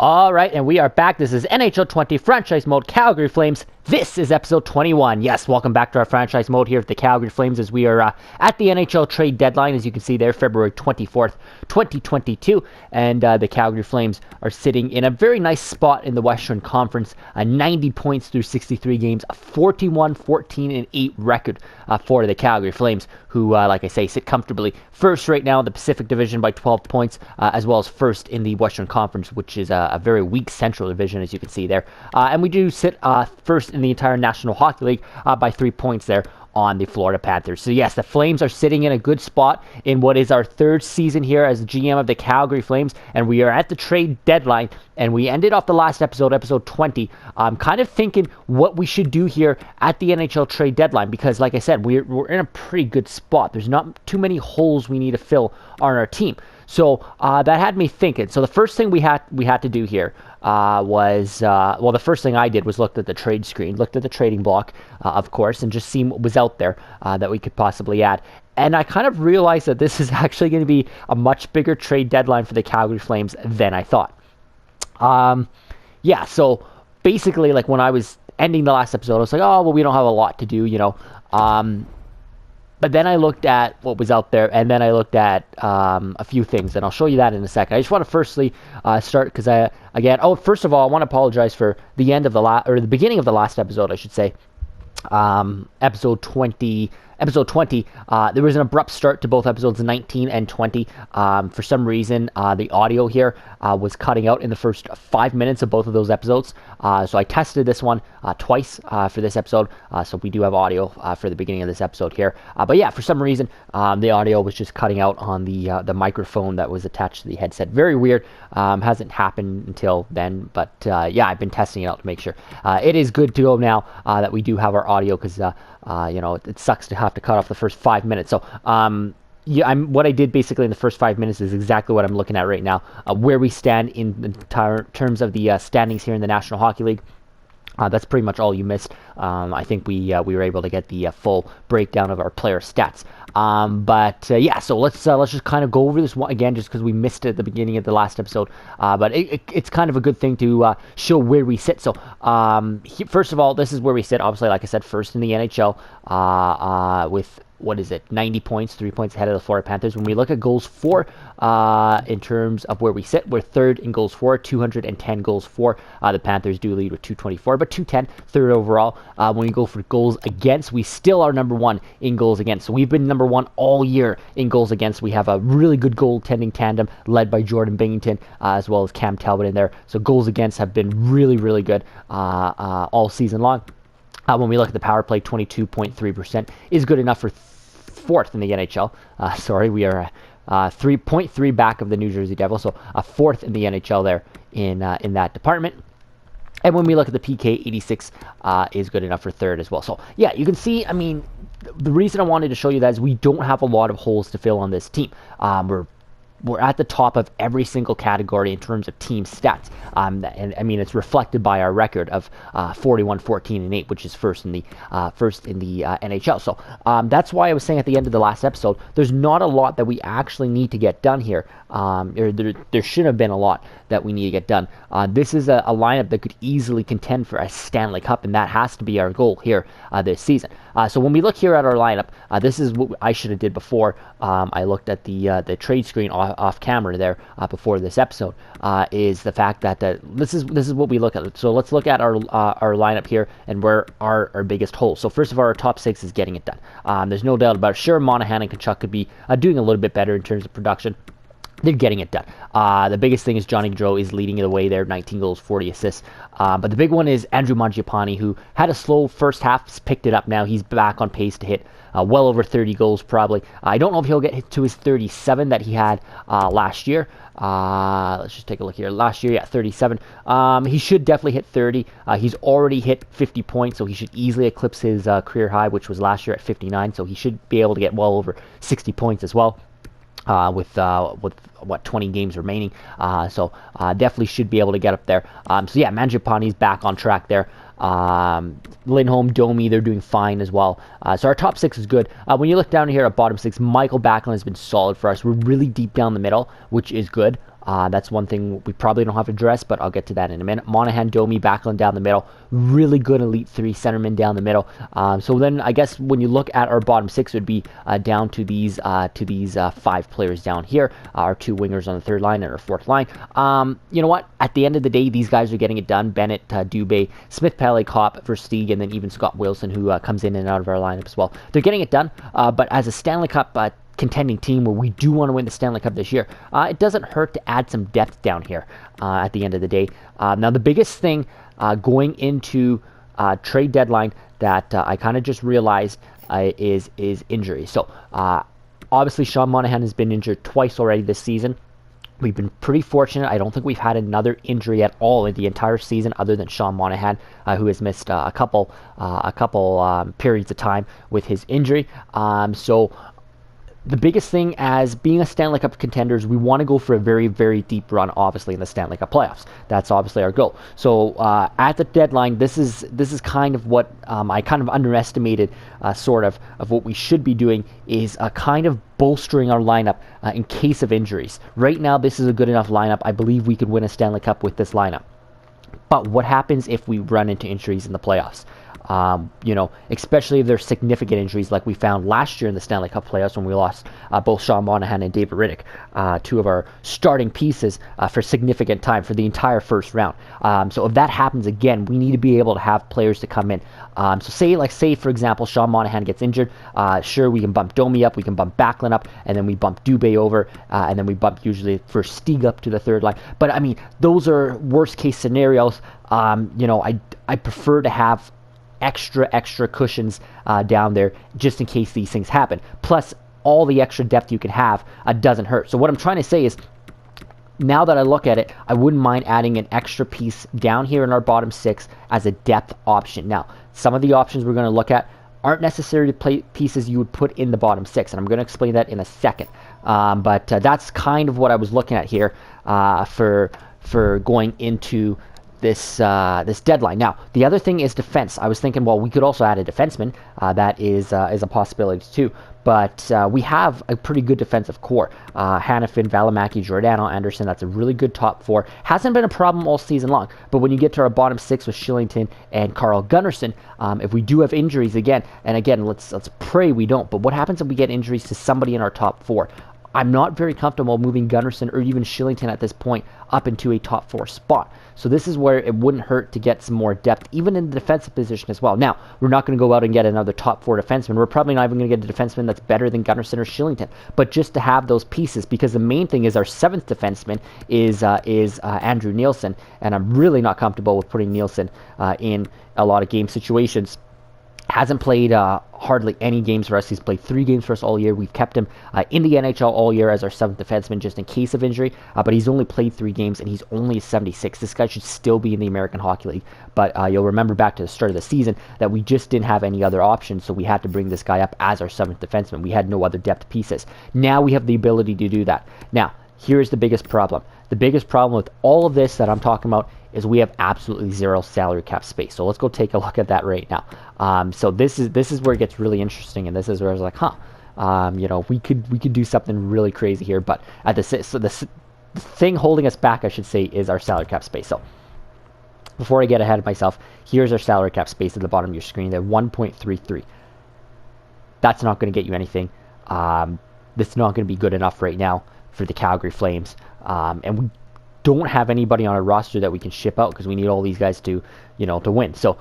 All right, and we are back. This is NHL 20 Franchise Mode Calgary Flames. This is episode 21. Yes, welcome back to our franchise mode here at the Calgary Flames as we are at the NHL trade deadline, as you can see there, February 24th, 2022. And the Calgary Flames are sitting in a very nice spot in the Western Conference, 90 points through 63 games, a 41-14-8 record for the Calgary Flames, who, like I say, sit comfortably first right now in the Pacific Division by 12 points, as well as first in the Western Conference, which is a very weak Central Division, as you can see there. And we do sit first in the entire National Hockey League by 3 points there on the Florida Panthers. So yes, the Flames are sitting in a good spot in what is our third season here as the GM of the Calgary Flames, and we are at the trade deadline, and we ended off the last episode, episode 20, kind of thinking what we should do here at the NHL trade deadline, because like I said, we're in a pretty good spot. There's not too many holes we need to fill on our team. So that had me thinking. So the first thing we had to do here was the first thing I did was looked at the trade screen, looked at the trading block, of course, and just see what was out there that we could possibly add. And I kind of realized that this is actually going to be a much bigger trade deadline for the Calgary Flames than I thought. So basically, like when I was ending the last episode, I was like, oh, well, we don't have a lot to do, you know. But then I looked at what was out there, and then I looked at a few things, and I'll show you that in a second. I just want to firstly start because first of all, I want to apologize for the end of the beginning of the last episode, I should say. Episode 20, there was an abrupt start to both episodes 19 and 20. For some reason, the audio here was cutting out in the first 5 minutes of both of those episodes. So I tested this one twice for this episode. So we do have audio for the beginning of this episode here. But yeah, for some reason, the audio was just cutting out on the microphone that was attached to the headset. Very weird. Hasn't happened until then. But I've been testing it out to make sure. It is good to go now that we do have our audio, because it sucks to have to cut off the first 5 minutes. So what I did basically in the first 5 minutes is exactly what I'm looking at right now, where we stand in terms of the standings here in the National Hockey League. That's pretty much all you missed. I think we were able to get the full breakdown of our player stats. So let's just kind of go over this one again, just because we missed it at the beginning of the last episode. But it's kind of a good thing to show where we sit. So first of all, this is where we sit. Obviously, like I said, first in the NHL with, 90 points, 3 points ahead of the Florida Panthers. When we look at goals for, in terms of where we sit, we're third in goals for, 210 goals for. The Panthers do lead with 224, but 210, third overall. When we go for goals against, we still are number one in goals against. So we've been number one all year in goals against. We have a really good goaltending tandem led by Jordan Binghamton, as well as Cam Talbot in there. So goals against have been really, really good all season long. When we look at the power play, 22.3% is good enough for fourth in the NHL. We are 3.3 back of the New Jersey Devils, so fourth in the NHL there in that department. And when we look at the PK, 86 is good enough for third as well. So yeah, you can see, I mean, the reason I wanted to show you that is we don't have a lot of holes to fill on this team. We're at the top of every single category in terms of team stats. And I mean, it's reflected by our record of 41-14-8, which is first in the NHL. So that's why I was saying at the end of the last episode, there's not a lot that we actually need to get done here. There should have been a lot that we need to get done. This is a lineup that could easily contend for a Stanley Cup, and that has to be our goal here this season. So when we look here at our lineup, this is what I should have did before I looked at the trade screen off camera there before this episode, is the fact that this is what we look at. So let's look at our lineup here and where our biggest holes. So first of all, our top six is getting it done. There's no doubt about it. Sure, Monahan and Tkachuk could be doing a little bit better in terms of production. They're getting it done. The biggest thing is Johnny Gaudreau is leading the way there, 19 goals, 40 assists. But the big one is Andrew Mangiapane, who had a slow first half, has picked it up now. He's back on pace to hit well over 30 goals probably. I don't know if he'll get to his 37 that he had last year. Let's just take a look here. Last year, 37. He should definitely hit 30. He's already hit 50 points, so he should easily eclipse his career high, which was last year at 59. So he should be able to get well over 60 points as well. With 20 games remaining, so definitely should be able to get up there. Mangiapane's back on track there. Lindholm, Domi, they're doing fine as well. So our top six is good. When you look down here at bottom six, Michael Backlund has been solid for us. We're really deep down the middle, which is good. That's one thing we probably don't have to address, but I'll get to that in a minute. Monahan, Domi, Backlund down the middle. Really good elite three centermen down the middle. So then I guess when you look at our bottom six, it would be down to these 5 players down here. Our 2 wingers on the third line and our fourth line. You know what? At the end of the day, these guys are getting it done. Bennett, Dubé, Smith, Pelly, Kopp, Versteeg, and then even Scott Wilson, who comes in and out of our lineup as well. They're getting it done, but as a Stanley Cup contending team where we do want to win the Stanley Cup this year, it doesn't hurt to add some depth down here at the end of the day. Now, the biggest thing going into trade deadline that I kind of just realized is injury. So, obviously, Sean Monahan has been injured twice already this season. We've been pretty fortunate. I don't think we've had another injury at all in the entire season other than Sean Monahan, who has missed a couple periods of time with his injury. So the biggest thing as being a Stanley Cup contenders, we want to go for a very, very deep run, obviously, in the Stanley Cup playoffs. That's obviously our goal. So at the deadline, this is kind of what I kind of underestimated, sort of what we should be doing is kind of bolstering our lineup in case of injuries. Right now, this is a good enough lineup. I believe we could win a Stanley Cup with this lineup. But what happens if we run into injuries in the playoffs? Especially if there's significant injuries like we found last year in the Stanley Cup playoffs when we lost both Sean Monahan and David Rittich, 2 of our starting pieces for significant time for the entire first round. So if that happens again, we need to be able to have players to come in. So say for example, Sean Monahan gets injured. Sure, we can bump Domi up, we can bump Backlund up, and then we bump Dubé over, and then we bump usually Versteeg up to the third line. But I mean, those are worst case scenarios. I prefer to have extra cushions down there just in case these things happen. Plus, all the extra depth you can have doesn't hurt. So what I'm trying to say is, now that I look at it, I wouldn't mind adding an extra piece down here in our bottom 6 as a depth option. Now, some of the options we're going to look at aren't necessarily pieces you would put in the bottom 6, and I'm going to explain that in a second. But that's kind of what I was looking at here for going into this deadline. Now, the other thing is defense. I was thinking, well, we could also add a defenseman. That is a possibility too. But we have a pretty good defensive core. Hanifin, Valimaki, Giordano, Anderson. That's a really good top 4. Hasn't been a problem all season long. But when you get to our bottom 6 with Shillington and Carl Gunnarsson, if we do have injuries again, and again, let's pray we don't. But what happens if we get injuries to somebody in our top 4? I'm not very comfortable moving Gunnarsson or even Shillington at this point up into a top 4 spot. So this is where it wouldn't hurt to get some more depth, even in the defensive position as well. Now, we're not going to go out and get another top 4 defenseman. We're probably not even going to get a defenseman that's better than Gunnarsson or Shillington. But just to have those pieces, because the main thing is our 7th defenseman is Andrew Nielsen, and I'm really not comfortable with putting Nielsen in a lot of game situations. Hasn't played hardly any games for us. He's played 3 games for us all year. We've kept him in the NHL all year as our 7th defenseman just in case of injury, but he's only played 3 games, and he's only a 76. This guy should still be in the American Hockey League, but you'll remember back to the start of the season that we just didn't have any other options, so we had to bring this guy up as our 7th defenseman. We had no other depth pieces. Now we have the ability to do that. Now, here's the biggest problem. The biggest problem with all of this that I'm talking about is we have absolutely 0 salary cap space. So let's go take a look at that right now. So this is where it gets really interesting, and this is where I was like, we could do something really crazy here. But at the thing holding us back, I should say, is our salary cap space. So before I get ahead of myself, here's our salary cap space at the bottom of your screen. They're 1.33. That's not going to get you anything. That's not going to be good enough right now for the Calgary Flames, and we don't have anybody on our roster that we can ship out because we need all these guys to win. So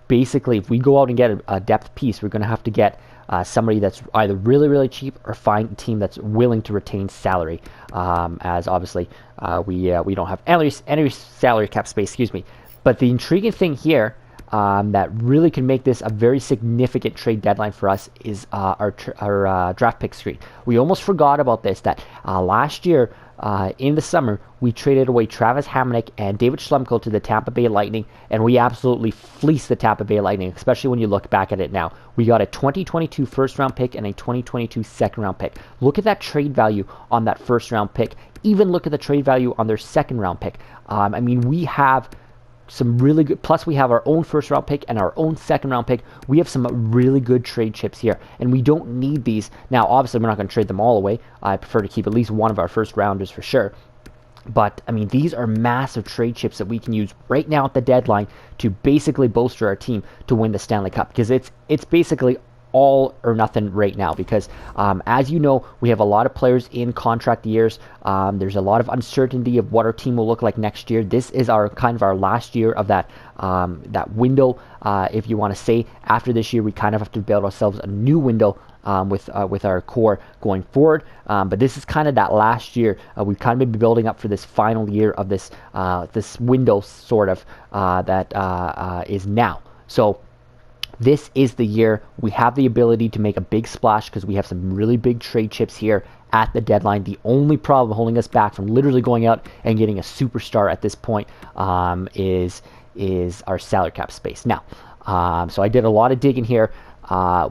basically, if we go out and get a depth piece, we're going to have to get somebody that's either really, really cheap or find a team that's willing to retain salary, as obviously we don't have any salary cap space, But the intriguing thing here that really can make this a very significant trade deadline for us is our draft pick screen. We almost forgot about this, that last year in the summer, we traded away Travis Hamonic and David Schlemko to the Tampa Bay Lightning, and we absolutely fleeced the Tampa Bay Lightning, especially when you look back at it now. We got a 2022 first-round pick and a 2022 second-round pick. Look at that trade value on that first-round pick. Even look at the trade value on their second-round pick. We have some really good, plus we have our own first round pick and our own second round pick. We have some really good trade chips here, and we don't need these. Now, obviously, we're not going to trade them all away. I prefer to keep at least one of our first rounders for sure. But, I mean, these are massive trade chips that we can use right now at the deadline to basically bolster our team to win the Stanley Cup. Because it's basically all or nothing right now. Because, as you know, we have a lot of players in contract years. There's a lot of uncertainty of what our team will look like next year. This is our kind of our last year of that window, if you want to say. After this year, we kind of have to build ourselves a new window with our core going forward. But this is kind of that last year. We've kind of been building up for this final year of this window, sort of, that is now. So this is the year we have the ability to make a big splash because we have some really big trade chips here at the deadline. The only problem holding us back from literally going out and getting a superstar at this point is our salary cap space. Now, so I did a lot of digging here.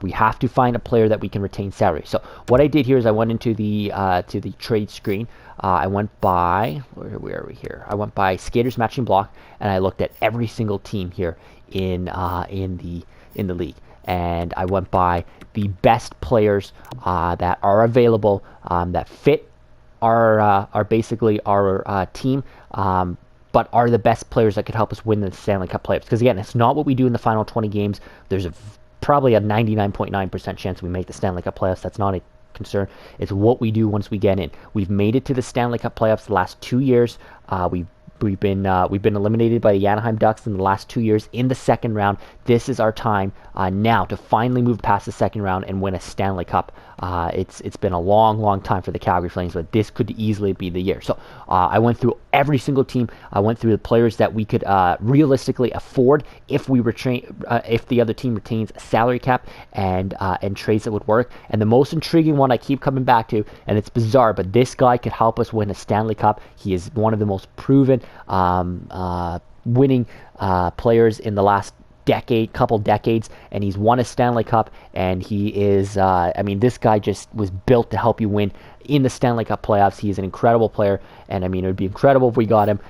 We have to find a player that we can retain salary. So what I did here is I went into the to the trade screen. I went by where are we here? I went by skaters matching block, and I looked at every single team here in the league, and I went by the best players that are available that fit our basically our team. But are the best players that could help us win the Stanley Cup playoffs. Because again, it's not what we do in the final 20 games. There's probably a 99.9% chance we make the Stanley Cup playoffs. That's not a concern. It's what we do once we get in. We've made it to the Stanley Cup playoffs the last 2 years. We've been eliminated by the Anaheim Ducks in the last 2 years in the second round. This is our time now to finally move past the second round and win a Stanley Cup. It's been a long time for the Calgary Flames, but this could easily be the year. So I went through every single team. I went through the players that we could realistically afford if if the other team retains a salary cap and trades that would work. And the most intriguing one I keep coming back to, and it's bizarre, but this guy could help us win a Stanley Cup. He is one of the most proven winning players in the last couple decades, and he's won a Stanley Cup, and he is, I mean, this guy just was built to help you win in the Stanley Cup playoffs. He is an incredible player, and I mean, it would be incredible if we got him.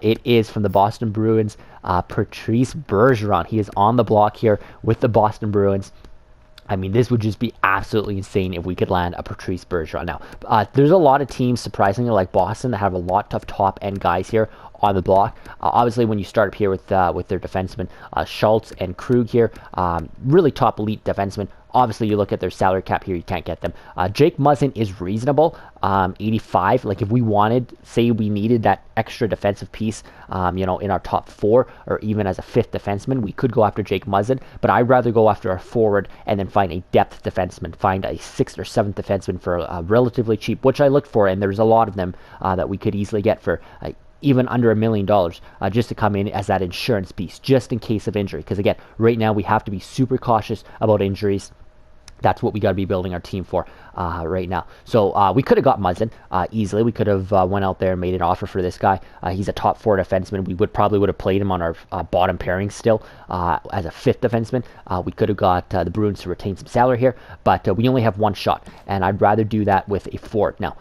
It is from the Boston Bruins, Patrice Bergeron. He is on the block here with the Boston Bruins. I mean, this would just be absolutely insane if we could land a Patrice Bergeron. Now, there's a lot of teams, surprisingly, like Boston, that have a lot of top-end guys here on the block. Obviously, when you start up here with their defensemen, Schultz and Krug here, really top elite defensemen. Obviously, you look at their salary cap here, you can't get them. Jake Muzzin is reasonable, 85. Like, if we wanted, say we needed that extra defensive piece, in our top four, or even as a fifth defenseman, we could go after Jake Muzzin, but I'd rather go after a forward and then find a depth defenseman, find a sixth or seventh defenseman for relatively cheap, which I looked for, and there's a lot of them that we could easily get for even under $1 million, just to come in as that insurance piece, just in case of injury. Because again, right now we have to be super cautious about injuries. That's what we got to be building our team for right now. So we could have got Muzzin easily. We could have went out there and made an offer for this guy. He's a top four defenseman. We probably would have played him on our bottom pairing still as a fifth defenseman. We could have got the Bruins to retain some salary here, but we only have one shot, and I'd rather do that with a forward. Now,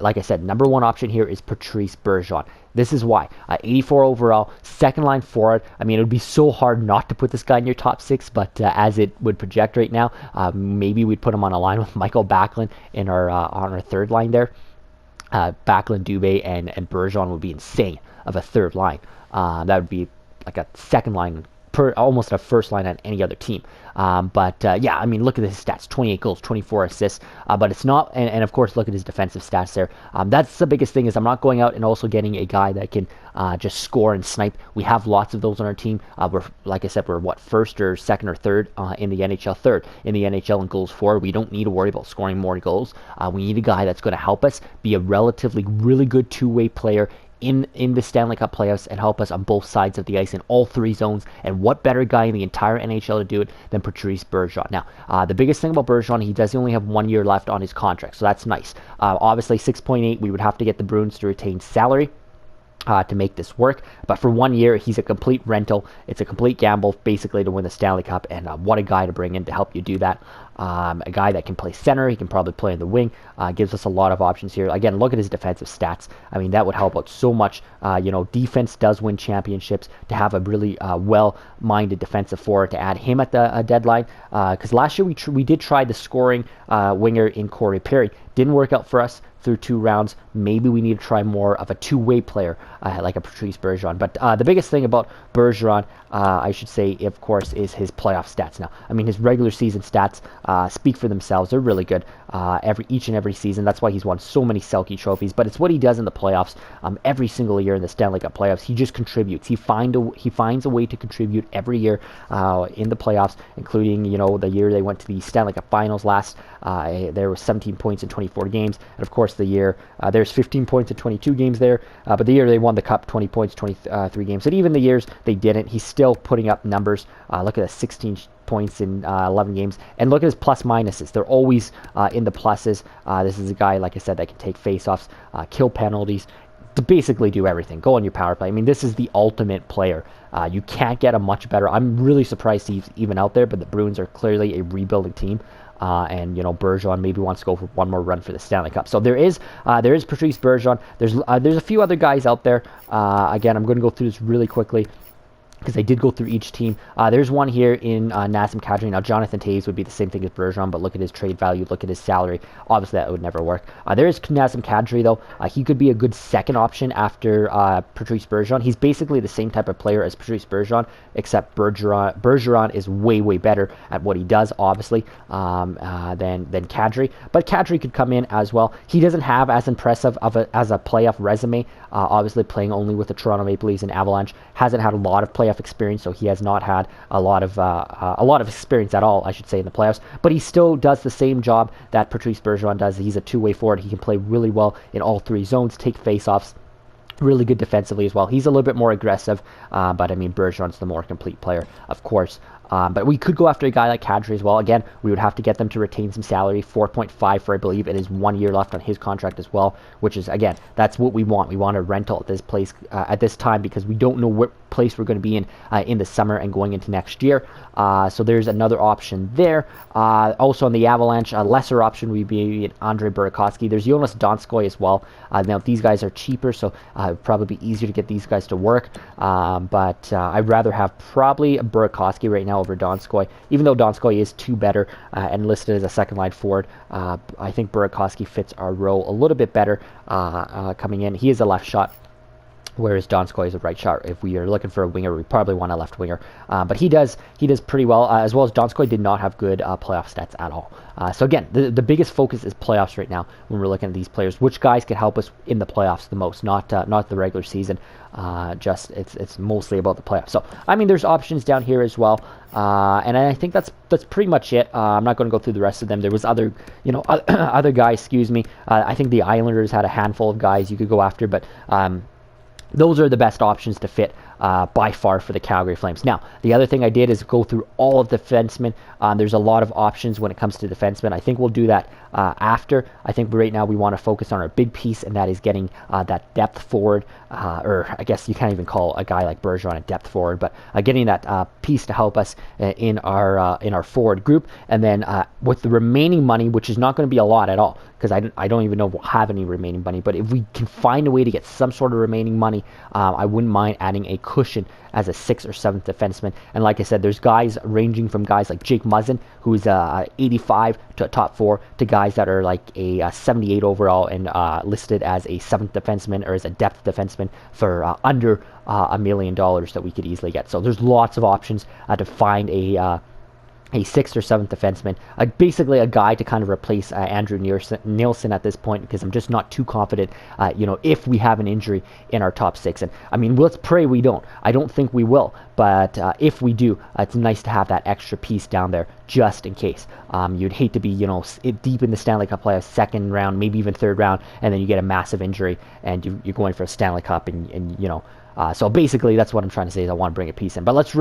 like I said, number one option here is Patrice Bergeron. This is why. 84 overall, second line forward. I mean, it would be so hard not to put this guy in your top six, but as it would project right now, maybe we'd put him on a line with Michael Backlund on our third line there. Backlund, Dubé, and Bergeron would be insane of a third line. That would be like a second line, almost a first line on any other team. But yeah, I mean, look at his stats: 28 goals, 24 assists. But it's not, and of course, look at his defensive stats there. That's the biggest thing, is I'm not going out and also getting a guy that can just score and snipe. We have lots of those on our team. Like I said, we're first or second or third in the NHL, third in the NHL in goals for. We don't need to worry about scoring more goals. We need a guy that's going to help us be a relatively really good two-way player in the Stanley Cup playoffs and help us on both sides of the ice in all three zones. And what better guy in the entire NHL to do it than Patrice Bergeron? Now, the biggest thing about Bergeron, he does only have 1 year left on his contract, so that's nice. Obviously, 6.8, we would have to get the Bruins to retain salary to make this work, but for 1 year, he's a complete rental. It's a complete gamble, basically, to win the Stanley Cup, and what a guy to bring in to help you do that. a guy that can play center. He can probably play in the wing. Gives us a lot of options here. Again, look at his defensive stats. I mean, that would help out so much. Defense does win championships. To have a really well-minded defensive forward, to add him at the deadline, because last year we did try the scoring winger in Corey Perry. Didn't work out for us through 2 rounds. Maybe we need to try more of a two-way player like a Patrice Bergeron. But the biggest thing about Bergeron, I should say, of course, is his playoff stats. Now, I mean, his regular season stats speak for themselves. They're really good each and every season. That's why he's won so many Selke trophies. But it's what he does in the playoffs every single year in the Stanley Cup playoffs. He just contributes. He finds a way to contribute every year in the playoffs, including the year they went to the Stanley Cup Finals last. There was 17 points in 24 games, and of course the year there's 15 points in 22 games there. But the year they won the Cup, 20 points, 23 games. And even the years they didn't, he's still putting up numbers. Look at the 16 points in 11 games, and look at his plus minuses. They're always in the pluses. This is a guy, like I said, that can take faceoffs, kill penalties, to basically do everything. Go on your power play. I mean, this is the ultimate player. You can't get a much better. I'm really surprised he's even out there, but the Bruins are clearly a rebuilding team. And Bergeron maybe wants to go for one more run for the Stanley Cup. So there is Patrice Bergeron. There's a few other guys out there. Again, I'm going to go through this really quickly, because they did go through each team. There's one here in Nazem Kadri. Now, Jonathan Toews would be the same thing as Bergeron, but look at his trade value, look at his salary. Obviously, that would never work. There is Nazem Kadri, though. He could be a good second option after Patrice Bergeron. He's basically the same type of player as Patrice Bergeron, except Bergeron is way, way better at what he does, obviously, than Kadri. But Kadri could come in as well. He doesn't have as impressive as a playoff resume, obviously playing only with the Toronto Maple Leafs and Avalanche. Hasn't had a lot of playoff experience, so he has not had a lot of experience at all, I should say, in the playoffs. But he still does the same job that Patrice Bergeron does. He's a two-way forward. He can play really well in all 3 zones, take faceoffs. Really good defensively as well. He's a little bit more aggressive, but I mean, Bergeron's the more complete player, of course. But we could go after a guy like Kadri as well. Again, we would have to get them to retain some salary, 4.5 for, I believe, it is 1 year left on his contract as well, which is, again, that's what we want. We want a rental at this place at this time, because we don't know what place we're going to be in the summer and going into next year. So there's another option there. Also on the Avalanche, a lesser option would be Andre Burakovsky. There's Jonas Donskoy as well. Now, these guys are cheaper, so it would probably be easier to get these guys to work. But I'd rather have probably Burakovsky right now over Donskoy, even though Donskoy is 2 better and listed as a second-line forward. I think Burakovsky fits our role a little bit better coming in. He is a left shot, whereas Donskoy is a right shot. If we are looking for a winger, we probably want a left winger. But he does pretty well, as well as Donskoy did not have good playoff stats at all. So again, the biggest focus is playoffs right now when we're looking at these players. Which guys can help us in the playoffs the most, not the regular season. Just it's mostly about the playoffs. So I mean, there's options down here as well, and I think that's pretty much it. I'm not going to go through the rest of them. There was other other guys. Excuse me. I think the Islanders had a handful of guys you could go after, but those are the best options to fit by far for the Calgary Flames. Now, the other thing I did is go through all of the defensemen. There's a lot of options when it comes to defensemen. I think we'll do that after. I think right now we want to focus on our big piece, and that is getting that depth forward, or I guess you can't even call a guy like Bergeron a depth forward, but getting that piece to help us in our forward group. And then with the remaining money, which is not going to be a lot at all, because I don't even know if we'll have any remaining money, but if we can find a way to get some sort of remaining money, I wouldn't mind adding a cushion as a 6th or 7th defenseman. And like I said, there's guys ranging from guys like Jake Muzzin, who's 85 to a top 4, to guys that are like a 78 overall and listed as a 7th defenseman or as a depth defenseman for under $1 million that we could easily get. So there's lots of options to find a 6th or 7th defenseman, basically a guy to kind of replace Andrew Nielsen at this point, because I'm just not too confident, if we have an injury in our top 6. And I mean, let's pray we don't. I don't think we will, but if we do, it's nice to have that extra piece down there just in case. You'd hate to be, deep in the Stanley Cup playoffs, 2nd round, maybe even 3rd round, and then you get a massive injury and you're going for a Stanley Cup and So basically, that's what I'm trying to say is I want to bring a piece in. But let's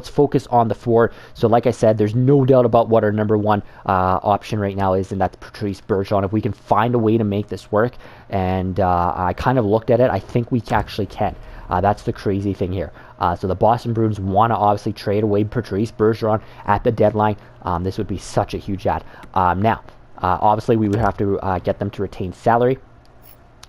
focus on the forward. So like I said, there's no doubt about what our number one option right now is, and that's Patrice Bergeron. If we can find a way to make this work, and I kind of looked at it, I think we actually can. That's the crazy thing here. So the Boston Bruins want to obviously trade away Patrice Bergeron at the deadline. This would be such a huge ad. Now, obviously, we would have to get them to retain salary.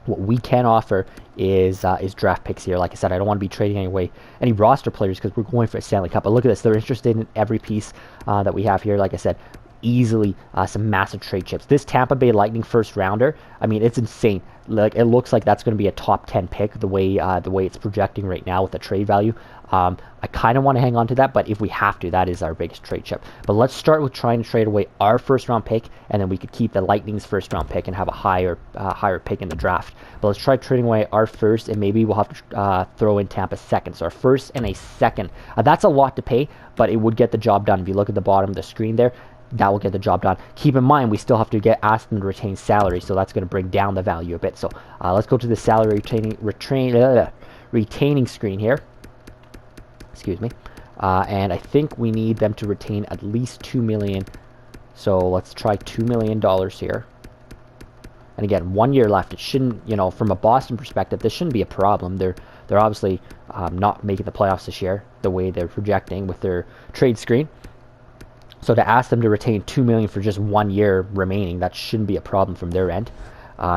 What we can offer is draft picks here. Like I said, I don't want to be trading any roster players because we're going for a Stanley Cup. But look at this. They're interested in every piece that we have here. Like I said, easily some massive trade chips. This Tampa Bay Lightning first rounder, I mean, it's insane. Like, it looks like that's going to be a top 10 pick the way it's projecting right now with the trade value. I kind of want to hang on to that, but if we have to, that is our biggest trade chip. But let's start with trying to trade away our first round pick, and then we could keep the Lightning's first round pick and have a higher pick in the draft. But let's try trading away our first, and maybe we'll have to throw in Tampa's second. So our first and a second. That's a lot to pay, but it would get the job done. If you look at the bottom of the screen there, that will get the job done. Keep in mind, we still have to ask them to retain salary, so that's going to bring down the value a bit. So let's go to the salary retaining screen here. Excuse me. And I think we need them to retain at least $2 million. So let's try $2 million here. And again, 1 year left. It shouldn't, from a Boston perspective, this shouldn't be a problem. They're obviously not making the playoffs this year the way they're projecting with their trade screen. So to ask them to retain $2 million for just 1 year remaining, that shouldn't be a problem from their end.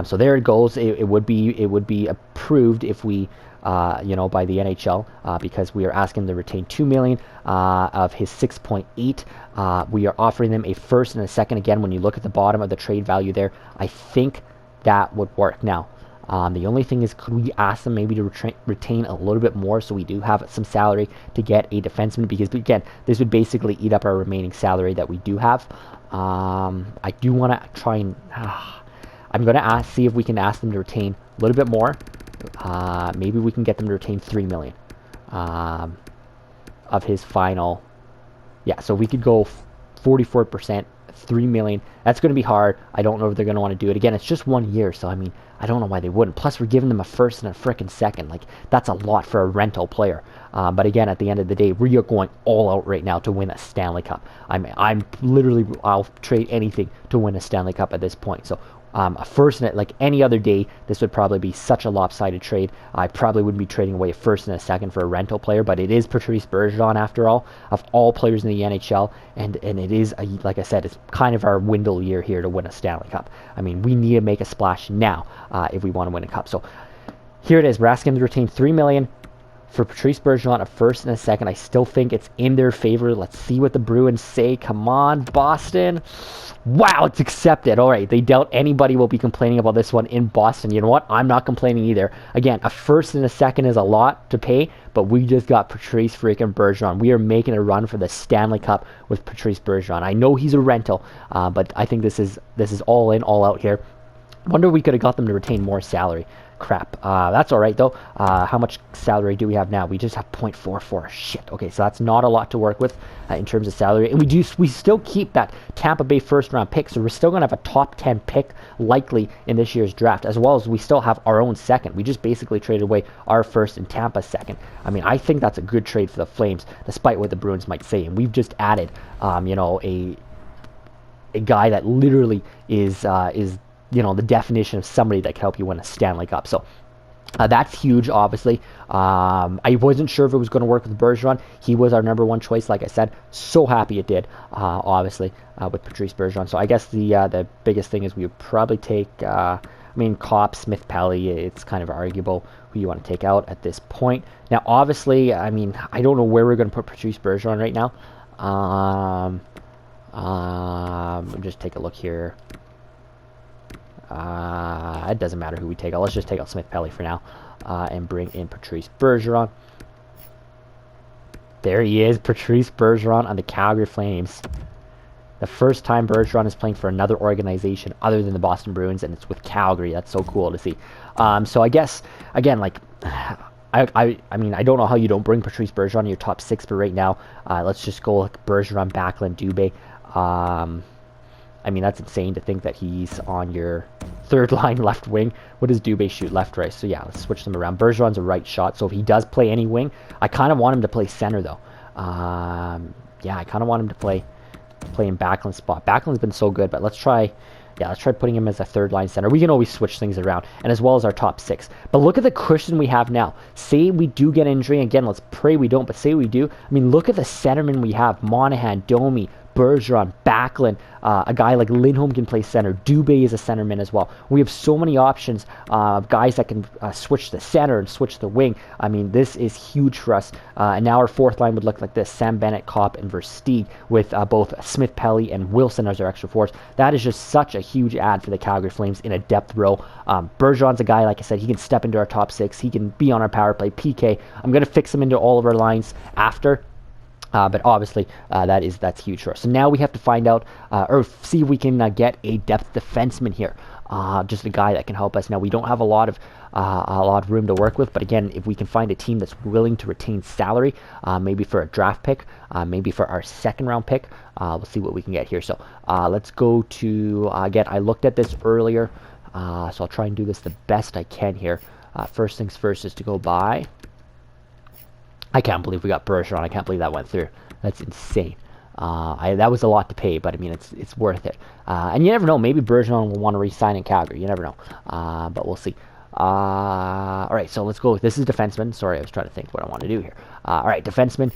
So there it goes. It would be approved if we, by the NHL, because we are asking them to retain $2 million of his 6.8. We are offering them a first and a second. Again, when you look at the bottom of the trade value there, I think that would work. Now, the only thing is, could we ask them maybe to retain a little bit more so we do have some salary to get a defenseman? Because, again, this would basically eat up our remaining salary that we do have. I do want to try and... I'm going to see if we can ask them to retain a little bit more. Maybe we can get them to retain $3 million of his final... Yeah, so we could go 44%, $3 million. That's going to be hard. I don't know if they're going to want to do it. Again, it's just 1 year, so I mean, I don't know why they wouldn't. Plus, we're giving them a first and a frickin' second. Like, that's a lot for a rental player. But again, at the end of the day, we are going all out right now to win a Stanley Cup. I'm literally, I'll trade anything to win a Stanley Cup at this point. So a first and like any other day, this would probably be such a lopsided trade. I probably wouldn't be trading away a first and a second for a rental player, but it is Patrice Bergeron after all, of all players in the NHL, and it is, like I said, it's kind of our window year here to win a Stanley Cup. I mean, we need to make a splash now if we want to win a cup. So here it is. We're asking them to retain $3 million for Patrice Bergeron, a first and a second. I still think it's in their favor. Let's see what the Bruins say. Come on, Boston. Wow, it's accepted. All right, they doubt anybody will be complaining about this one in Boston. You know what? I'm not complaining either. Again, a first and a second is a lot to pay, but we just got Patrice freaking Bergeron. We are making a run for the Stanley Cup with Patrice Bergeron. I know he's a rental, but I think this is all in, all out here. Wonder if we could have got them to retain more salary. Crap. That's all right, though. How much salary do we have now? We just have 0.44. Shit. Okay, so that's not a lot to work with in terms of salary. And we still keep that Tampa Bay first-round pick, so we're still going to have a top 10 pick likely in this year's draft, as well as we still have our own second. We just basically traded away our first and Tampa's second. I mean, I think that's a good trade for the Flames, despite what the Bruins might say. And we've just added, a guy that literally is the definition of somebody that can help you win a Stanley Cup. So that's huge, obviously. I wasn't sure if it was going to work with Bergeron. He was our number one choice, like I said. So happy it did, obviously, with Patrice Bergeron. So I guess the biggest thing is we would probably take, Copp, Smith, Pelly. It's kind of arguable who you want to take out at this point. Now, obviously, I don't know where we're going to put Patrice Bergeron right now. Just take a look here. It doesn't matter who we take out. Let's just take out Smith Pelly for now and bring in Patrice Bergeron. There he is, Patrice Bergeron on the Calgary Flames. The first time Bergeron is playing for another organization other than the Boston Bruins, and it's with Calgary. That's so cool to see. So I guess, again, like, I don't know how you don't bring Patrice Bergeron in your top six, but right now, let's just go like Bergeron, Backlund, Dubé. I mean, that's insane to think that he's on your third line left wing. What does Dubé shoot? Left, right. So yeah, let's switch them around. Bergeron's a right shot. So if he does play any wing, I kind of want him to play center though. Yeah, I kind of want him to play in Backlund's spot. Backlund's been so good, but let's try putting him as a third line center. We can always switch things around, and as well as our top six. But look at the cushion we have now. Say we do get injury, again, let's pray we don't, but say we do. I mean, look at the centermen we have. Monahan, Domi, Bergeron, Backlund, a guy like Lindholm can play center. Dubé is a centerman as well. We have so many options of guys that can switch the center and switch the wing. I mean, this is huge for us. And now our fourth line would look like this: Sam Bennett, Kopp, and Versteeg, with both Smith, Pelly, and Wilson as our extra forwards. That is just such a huge add for the Calgary Flames in a depth row. Bergeron's a guy, like I said, he can step into our top six. He can be on our power play, PK. I'm going to fix him into all of our lines after. But obviously, that's huge for us. So now we have to find out or see if we can get a depth defenseman here. Just a guy that can help us. Now we don't have a lot of room to work with, but again, if we can find a team that's willing to retain salary, maybe for a draft pick, maybe for our second round pick, we'll see what we can get here. So let's go to again. I looked at this earlier, so I'll try and do this the best I can here. First things first is to go by. I can't believe we got Bergeron. I can't believe that went through. That's insane. That was a lot to pay, but I mean, it's worth it. And you never know. Maybe Bergeron will want to re-sign in Calgary. You never know. But we'll see. All right, so let's go. This is defenseman. Sorry, I was trying to think what I want to do here. All right, defenseman.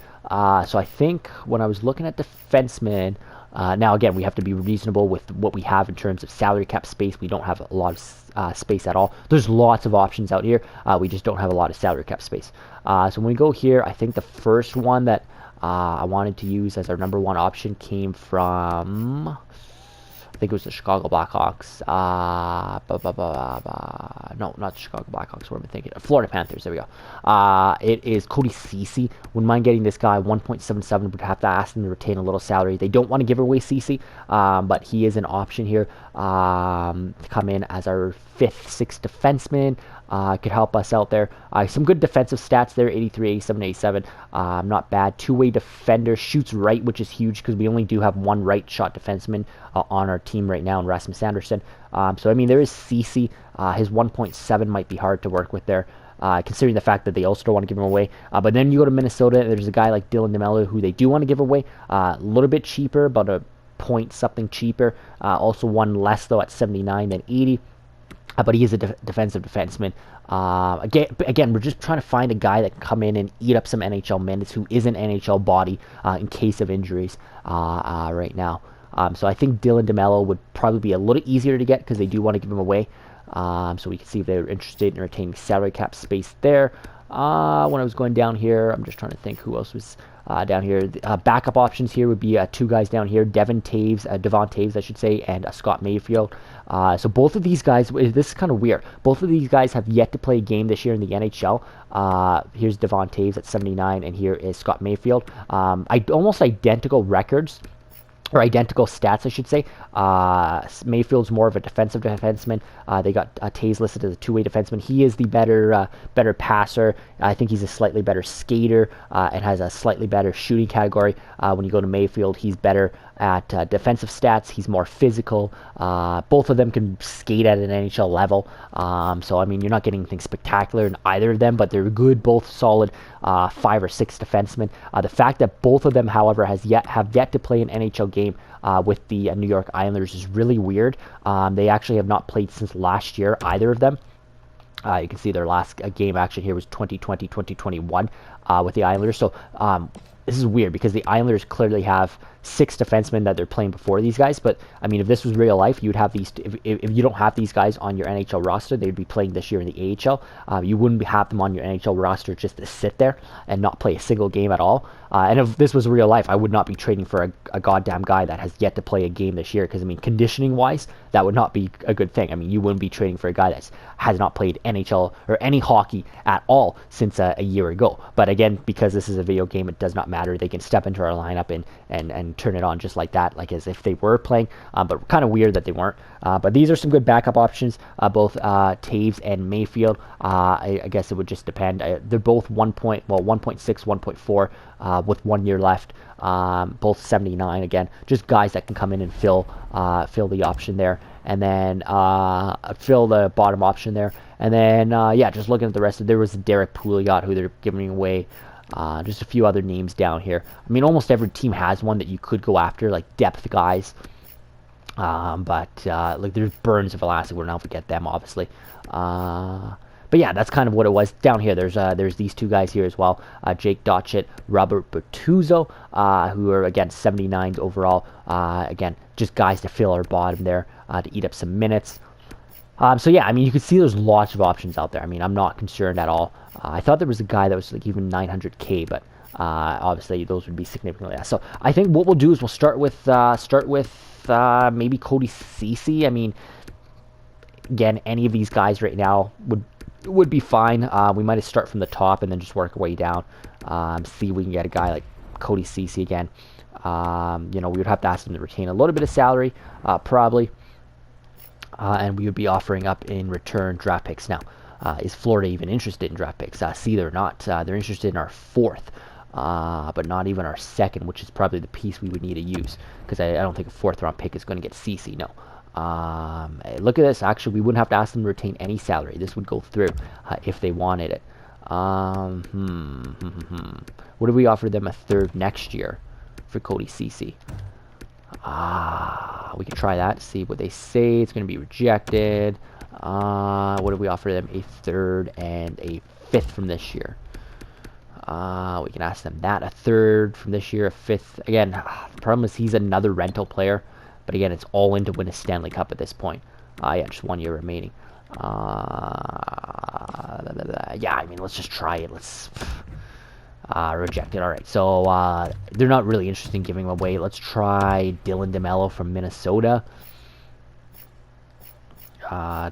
So I think when I was looking at defenseman, now again, we have to be reasonable with what we have in terms of salary cap space. We don't have a lot of space at all. There's lots of options out here. We just don't have a lot of salary cap space. So when we go here, I think the first one that I wanted to use as our number one option came from, I think it was the Chicago Blackhawks. No, not the Chicago Blackhawks. What am I thinking? Florida Panthers. There we go. It is Cody Ceci. Wouldn't mind getting this guy. 1.77. Would have to ask them to retain a little salary. They don't want to give away Ceci, but he is an option here to come in as our fifth, sixth defenseman. Could help us out there. Some good defensive stats there, 83, 87, 87. Not bad. Two-way defender, shoots right, which is huge because we only do have one right shot defenseman on our team right now, in Rasmus Anderson. So, I mean, there is Ceci. His 1.7 might be hard to work with there, considering the fact that they also don't want to give him away. But then you go to Minnesota, and there's a guy like Dylan DeMello who they do want to give away. A little bit cheaper, about a point something cheaper. Also one less, though, at 79 than 80. But he is a defensive defenseman. Again, we're just trying to find a guy that can come in and eat up some NHL minutes, who is an NHL body in case of injuries right now. So I think Dylan DeMello would probably be a little easier to get because they do want to give him away. So we can see if they're interested in retaining salary cap space there. When I was going down here, I'm just trying to think who else was down here. Backup options here would be two guys down here, Devon Taves, I should say, and Scott Mayfield. So both of these guys, this is kind of weird. Both of these guys have yet to play a game this year in the NHL. Here's Devon Taves at 79, and here is Scott Mayfield. Almost identical records. Or identical stats, I should say. Mayfield's more of a defensive defenseman. They got Taves listed as a two-way defenseman. He is the better passer. I think he's a slightly better skater and has a slightly better shooting category. When you go to Mayfield, he's better at defensive stats. He's more physical. Both of them can skate at an NHL level. So, I mean, you're not getting anything spectacular in either of them, but they're good, both solid 5 or 6 defensemen. The fact that both of them, however, have yet to play an NHL game with the New York Islanders is really weird. They actually have not played since last year, either of them. You can see their last game actually here was 2020-2021 with the Islanders. So this is weird because the Islanders clearly have 6 defensemen that they're playing before these guys. But I mean, if this was real life, you'd have these. If you don't have these guys on your NHL roster, they'd be playing this year in the AHL. You wouldn't have them on your NHL roster just to sit there and not play a single game at all. And if this was real life, I would not be trading for a goddamn guy that has yet to play a game this year. Because I mean, conditioning wise, that would not be a good thing. I mean, you wouldn't be trading for a guy that has not played NHL or any hockey at all since a year ago. But again, because this is a video game, it does not matter. They can step into our lineup and and turn it on just like that, like as if they were playing, but kind of weird that they weren't. But these are some good backup options, both Taves and Mayfield. I guess it would just depend. They're both 1.6, 1.4 with 1 year left. Both 79 again, just guys that can come in and fill the option there, and then fill the bottom option there, and then yeah, just looking at the rest of, there was Derek Pouliot who they're giving away. Just a few other names down here. I mean, almost every team has one that you could go after, like depth guys. But like there's Burns of Elastic. We're not forget them, obviously. But yeah, that's kind of what it was down here. There's these two guys here as well, Jake Dotchit, Robert Bertuzzo, who are again 79s overall. Again, just guys to fill our bottom there, to eat up some minutes. So yeah, I mean, you can see there's lots of options out there. I mean, I'm not concerned at all. I thought there was a guy that was like even 900k, but obviously those would be significantly less. So I think what we'll do is we'll start with maybe Cody Ceci. I mean, again, any of these guys right now would be fine. We might start from the top and then just work our way down. See if we can get a guy like Cody Ceci again. You know, we would have to ask him to retain a little bit of salary, probably. And we would be offering up in return draft picks. Now, is Florida even interested in draft picks? See, they're not. They're interested in our 4th, but not even our 2nd, which is probably the piece we would need to use, because I don't think a 4th round pick is going to get CC. No. Look at this. Actually, we wouldn't have to ask them to retain any salary. This would go through if they wanted it. What if we offer them a 3rd next year for Cody Ceci? We can try that, see what they say. It's going to be rejected. What if we offer them a 3rd and a 5th from this year? We can ask them that, a 3rd from this year, a 5th. Again, the problem is he's another rental player. But again, it's all in to win a Stanley Cup at this point. Yeah, just 1 year remaining. Yeah, I mean, let's just try it. Let's reject it. All right, so they're not really interested in giving away. Let's try Dylan DeMello from Minnesota. All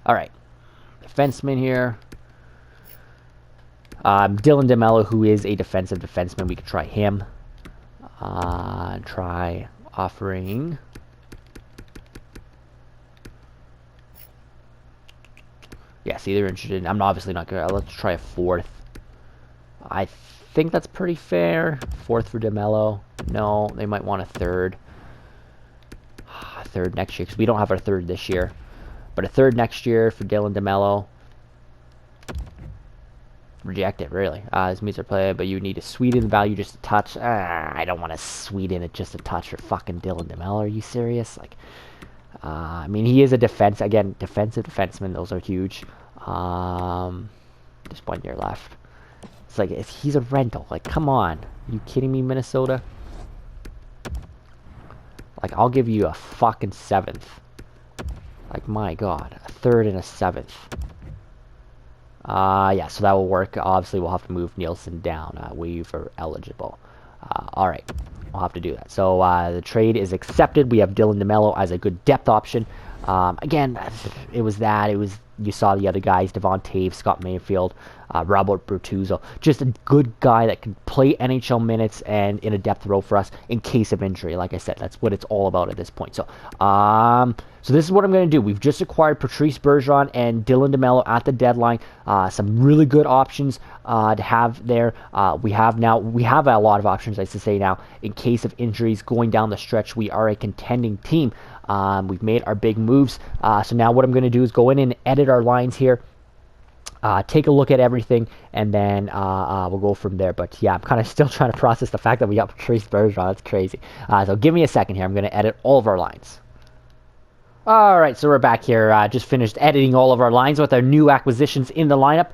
right, defenseman here. Dylan DeMello, who is a defensive defenseman, we could try him. Try offering. Yeah, see, they're interested. I'm obviously not gonna. Let's try a 4th. I think that's pretty fair. 4th for DeMello. No, they might want a 3rd. A 3rd next year, because we don't have our 3rd this year. But a 3rd next year for Dylan DeMello. Reject it, really. This means our play, but you need to sweeten the value just a touch. I don't want to sweeten it just a touch for fucking Dylan DeMello. Are you serious? Like, I mean, he is a defensive defenseman. Those are huge. Just 1 year left. It's like, he's a rental. Like, come on. Are you kidding me, Minnesota? Like, I'll give you a fucking 7th. Like, my God. A 3rd and a 7th. Yeah, so that will work. Obviously, we'll have to move Nielsen down. Waiver eligible. All right, we'll have to do that. So the trade is accepted. We have Dylan DeMello as a good depth option. Again, it was that. It was, you saw the other guys, Devon Taves, Scott Mayfield, Robert Bertuzzo. Just a good guy that can play NHL minutes and in a depth role for us in case of injury. Like I said, that's what it's all about at this point. So, so this is what I'm going to do. We've just acquired Patrice Bergeron and Dylan DeMello at the deadline. Some really good options to have there. We have a lot of options, I should say now, in case of injuries going down the stretch. We are a contending team. We've made our big moves. So now what I'm going to do is go in and edit our lines here. Take a look at everything, and then we'll go from there. But yeah, I'm kind of still trying to process the fact that we got Patrice Bergeron. That's crazy. So give me a second here. I'm going to edit all of our lines. Alright, so we're back here, just finished editing all of our lines with our new acquisitions in the lineup.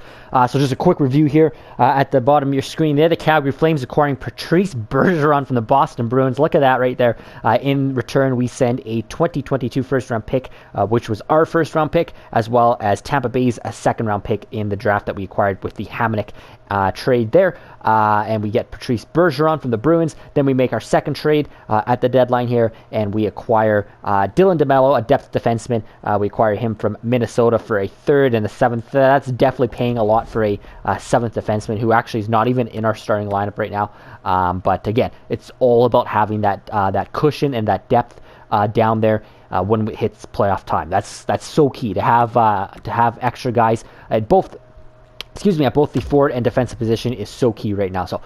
So just a quick review here at the bottom of your screen there. The Calgary Flames acquiring Patrice Bergeron from the Boston Bruins. Look at that right there. In return, we send a 2022 first-round pick, which was our first-round pick, as well as Tampa Bay's second-round pick in the draft that we acquired with the Hamonic trade there. And we get Patrice Bergeron from the Bruins. Then we make our second trade at the deadline here, and we acquire Dylan DeMello, a depth depth defenseman. We acquired him from Minnesota for a third and a seventh. That's definitely paying a lot for a seventh defenseman who actually is not even in our starting lineup right now. But again, it's all about having that cushion and that depth down there when it hits playoff time. That's so key to have extra guys at both. At both the forward and defensive position is so key right now. So,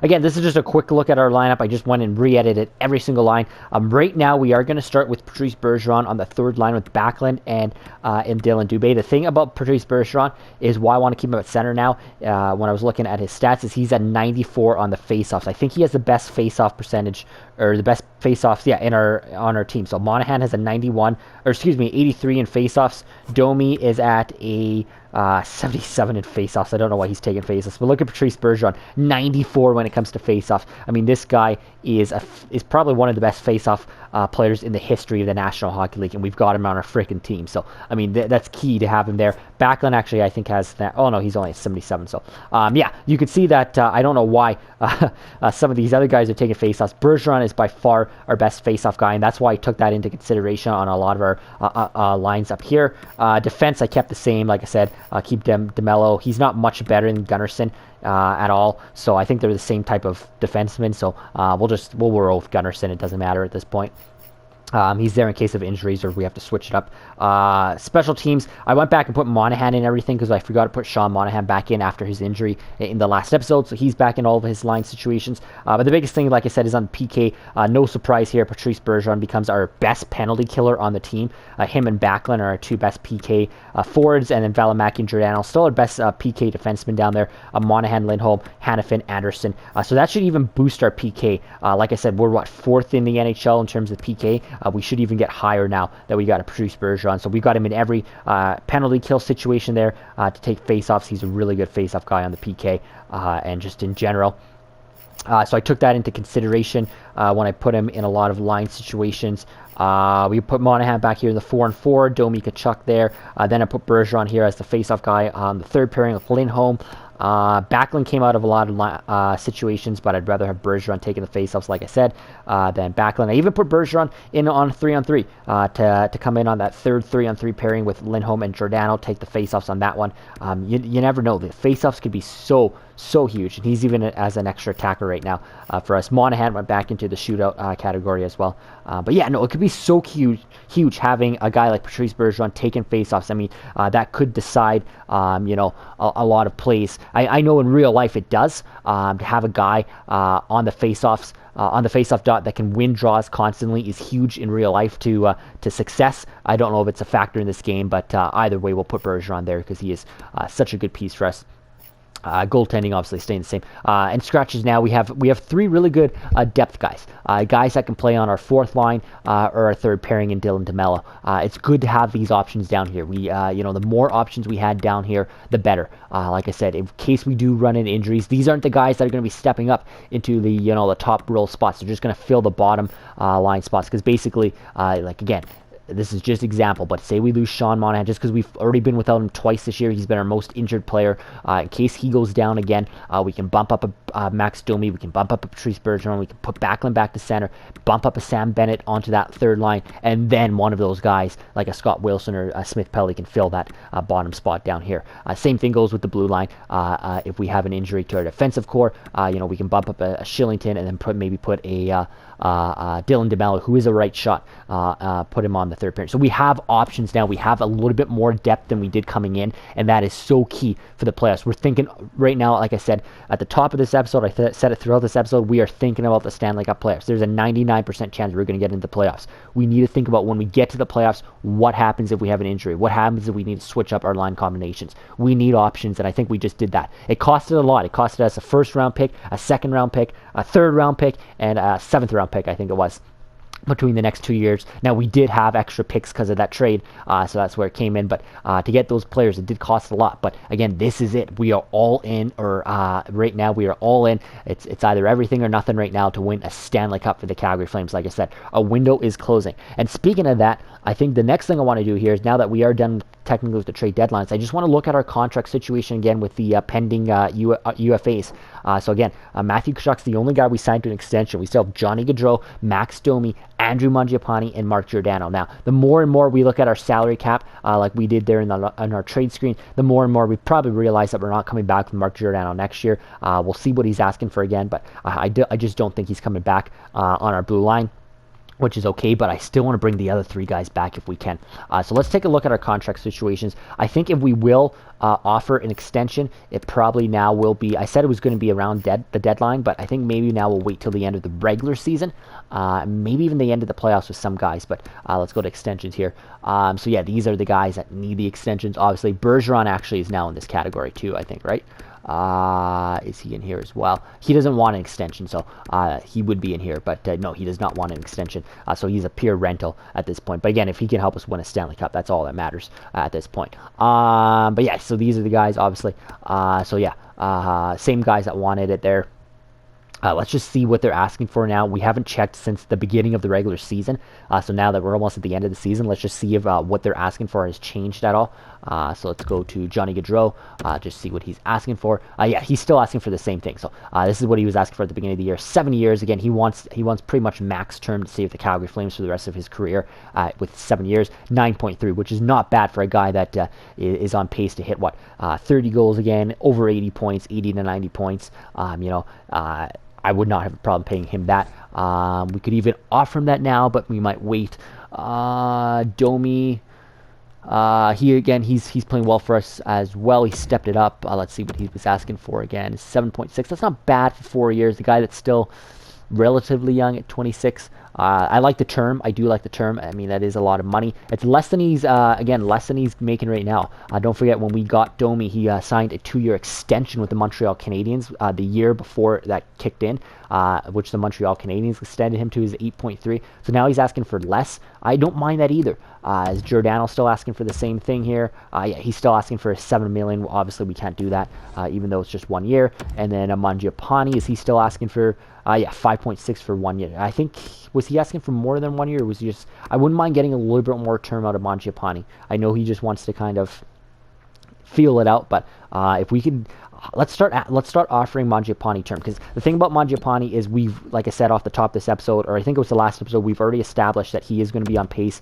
again, this is just a quick look at our lineup. I just went and re-edited every single line. Right now, we are going to start with Patrice Bergeron on the third line with Backlund and Dylan Dubé. The thing about Patrice Bergeron is why I want to keep him at center now. When I was looking at his stats, is he's at 94 on the faceoffs. I think he has the best faceoff percentage, or the best faceoffs, on our team. So Monahan has a 83 in faceoffs. Domi is at a 77 in faceoffs. I don't know why he's taking faceoffs, but look at Patrice Bergeron, 94 when it comes to faceoffs. I mean, this guy is probably one of the best faceoff players in the history of the National Hockey League, and we've got him on our freaking team. So, I mean, that's key to have him there. Backlund actually, I think, has that. Oh no, he's only at 77. So, yeah, you can see that. I don't know why some of these other guys are taking faceoffs. Bergeron is by far our best faceoff guy, and that's why I took that into consideration on a lot of our lines up here. Defense, I kept the same, like I said. Keep DeMello. He's not much better than Gunnarsson at all, so I think they're the same type of defenseman. So we'll roll with Gunnarsson. It doesn't matter at this point. He's there in case of injuries or if we have to switch it up. Special teams, I went back and put Monahan in everything because I forgot to put Sean Monahan back in after his injury in the last episode, so he's back in all of his line situations. But the biggest thing, like I said, is on PK. No surprise here, Patrice Bergeron becomes our best penalty killer on the team. Him and Backlund are our two best PK forwards, and then Valimaki and Giordano still our best PK defensemen down there. Monahan, Lindholm, Hannafin, Anderson. So that should even boost our PK. Like I said, we're fourth in the NHL in terms of PK. We should even get higher now that we got a Patrice Bergeron. So we got him in every penalty kill situation there to take faceoffs. He's a really good faceoff guy on the PK and just in general. So I took that into consideration when I put him in a lot of line situations. We put Monahan back here in the 4-and-4, Domi Tkachuk there. Then I put Bergeron here as the faceoff guy on the third pairing with Lindholm. Backlund came out of a lot of situations, but I'd rather have Bergeron taking the faceoffs, like I said, than Backlund. I even put Bergeron in on 3-on-3 to come in on that third 3-on-3 pairing with Lindholm and Giordano, take the faceoffs on that one. You never know. The faceoffs could be so huge, and he's even as an extra attacker right now for us. Monahan went back into the shootout category as well. But yeah, no, it could be so huge having a guy like Patrice Bergeron taking faceoffs. I mean, that could decide, a lot of plays. I know in real life it does. To have a guy on the faceoffs, on the faceoff dot that can win draws constantly is huge in real life to success. I don't know if it's a factor in this game, but either way, we'll put Bergeron there because he is such a good piece for us. Goaltending obviously staying the same. And scratches now, we have three really good depth guys. Guys that can play on our fourth line or our third pairing in Dylan DeMello. It's good to have these options down here. We, the more options we had down here, the better. Like I said, in case we do run into injuries, these aren't the guys that are going to be stepping up into the top row spots. They're just going to fill the bottom line spots because basically, again, this is just example, but say we lose Sean Monahan just because we've already been without him twice this year. He's been our most injured player. In case he goes down again, we can bump up a Max Domi, we can bump up a Patrice Bergeron, we can put Backlund back to center, bump up a Sam Bennett onto that third line, and then one of those guys, like a Scott Wilson or a Smith Pelly, can fill that bottom spot down here. Same thing goes with the blue line. If we have an injury to our defensive core, we can bump up a Shillington and then maybe put a Dylan DeMello, who is a right shot, put him on the third pair. So we have options now. We have a little bit more depth than we did coming in, and that is so key for the playoffs. We're thinking right now, like I said, at the top of this episode, I said it throughout this episode, we are thinking about the Stanley Cup playoffs. There's a 99% chance we're going to get into the playoffs. We need to think about when we get to the playoffs, what happens if we have an injury? What happens if we need to switch up our line combinations? We need options, and I think we just did that. It costed a lot. It costed us a first-round pick, a second-round pick, a third-round pick, and a seventh-round pick, I think it was, between the next 2 years. Now, we did have extra picks because of that trade, so that's where it came in, but to get those players, it did cost a lot. But again, this is it. We are all in, or right now, we are all in. It's either everything or nothing right now to win a Stanley Cup for the Calgary Flames. Like I said, a window is closing. And speaking of that, I think the next thing I want to do here is, now that we are done technically with the trade deadlines. I just want to look at our contract situation again with the pending UFAs. So again, Matthew Tkachuk's the only guy we signed to an extension. We still have Johnny Gaudreau, Max Domi, Andrew Mangiapane, and Mark Giordano. Now, the more and more we look at our salary cap, like we did there in our trade screen, the more and more we probably realize that we're not coming back with Mark Giordano next year. We'll see what he's asking for again, but I just don't think he's coming back on our blue line, which is okay, but I still want to bring the other three guys back if we can. So let's take a look at our contract situations. I think if we will offer an extension, it probably now will be, I said it was going to be around the deadline, but I think maybe now we'll wait till the end of the regular season, maybe even the end of the playoffs with some guys, but let's go to extensions here. So yeah, these are the guys that need the extensions. Obviously, Bergeron actually is now in this category too, I think, right? Is he in here as well? He doesn't want an extension, so he would be in here, but no, he does not want an extension, so he's a pure rental at this point. But again, if he can help us win a Stanley Cup, that's all that matters at this point. But yeah, so these are the guys, obviously. So yeah, same guys that wanted it there. Let's just see what they're asking for now. We haven't checked since the beginning of the regular season. So now that we're almost at the end of the season, let's just see if what they're asking for has changed at all. So let's go to Johnny Gaudreau, just see what he's asking for. Yeah, he's still asking for the same thing. So this is what he was asking for at the beginning of the year. 7 years. Again, he wants pretty much max term to stay with the Calgary Flames for the rest of his career with 7 years. 9.3, which is not bad for a guy that is on pace to hit, 30 goals again, over 80 points, 80 to 90 points. I would not have a problem paying him that. We could even offer him that now, but we might wait. Domi, he's playing well for us as well. He stepped it up. Let's see what he was asking for again. 7.6. That's not bad for 4 years. The guy that's still relatively young at 26. I like the term. I do like the term. I mean, that is a lot of money. It's less than he's making right now. Don't forget, when we got Domi, he signed a 2-year extension with the Montreal Canadiens the year before that kicked in, which the Montreal Canadiens extended him to his 8.3. So now he's asking for less. I don't mind that either. Is Giordano still asking for the same thing here? Yeah, he's still asking for $7 million. Obviously, we can't do that, even though it's just 1 year. And then Mangiapane, is he still asking for 5.6 for 1 year? I think, was he asking for more than 1 year, or was he just, I wouldn't mind getting a little bit more term out of Mangiapane. I know he just wants to kind of feel it out, but if we could, let's start offering Mangiapane term, because the thing about Mangiapane is, we've, like I said off the top of this episode, or I think it was the last episode, we've already established that he is going to be on pace,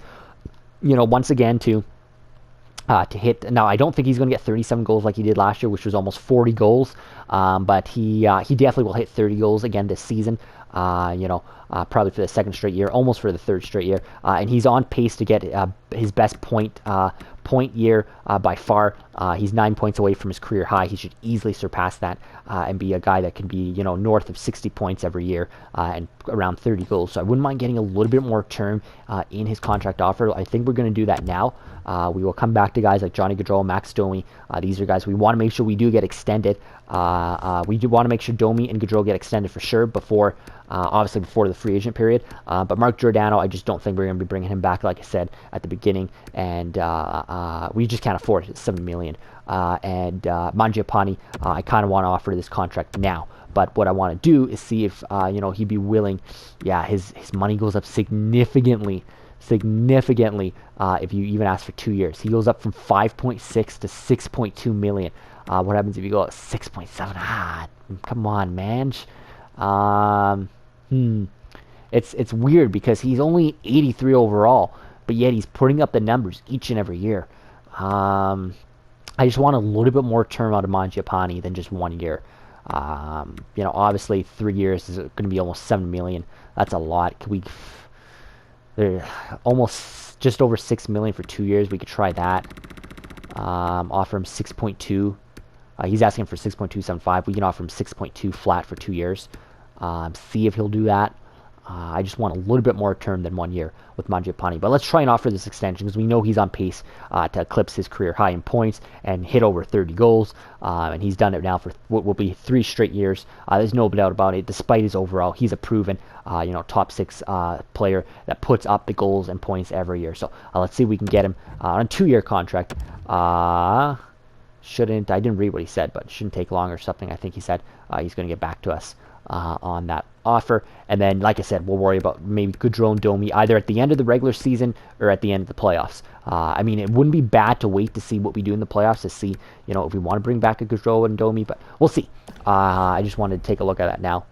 once again to hit. Now, I don't think he's going to get 37 goals like he did last year, which was almost 40 goals. But he definitely will hit 30 goals again this season. Probably for the second straight year, almost for the third straight year. And he's on pace to get his best point year by far. He's 9 points away from his career high. He should easily surpass that and be a guy that can be, north of 60 points every year and around 30 goals. So I wouldn't mind getting a little bit more term in his contract offer. I think we're going to do that now. We will come back to guys like Johnny Gaudreau, Max Domi. These are guys we want to make sure we do get extended. We do want to make sure Domi and Gaudreau get extended for sure before the free agent period. But Mark Giordano, I just don't think we're going to be bringing him back, like I said at the beginning. And we just can't afford it. It's $7 million. And Mangiapane, I kind of want to offer this contract now. But what I want to do is see if he'd be willing. Yeah, his money goes up significantly. If you even ask for 2 years, he goes up from 5.6 to 6.2 million. What happens if you go at 6.7? Come on, man. It's weird because he's only 83 overall, but yet he's putting up the numbers each and every year. I just want a little bit more term out of Mangiapane than just 1 year. Obviously 3 years is going to be almost 7 million. That's a lot. They're almost just over 6 million for 2 years. We could try that. Offer him 6.2. He's asking for 6.275. We can offer him 6.2 flat for 2 years. See if he'll do that. I just want a little bit more term than 1 year with Mangiapane. But let's try and offer this extension because we know he's on pace to eclipse his career high in points and hit over 30 goals. And he's done it now for what will be 3 straight years. There's no doubt about it. Despite his overall, he's a proven, top 6 player that puts up the goals and points every year. So let's see if we can get him on a 2-year contract. I didn't read what he said, but it shouldn't take long or something. I think he said he's going to get back to us. on that offer. And then, like I said, we'll worry about maybe Gaudreau and Domi either at the end of the regular season or at the end of the playoffs. I mean, it wouldn't be bad to wait to see what we do in the playoffs to see, you know, if we want to bring back a Gaudreau and Domi, but we'll see. I just wanted to take a look at that now.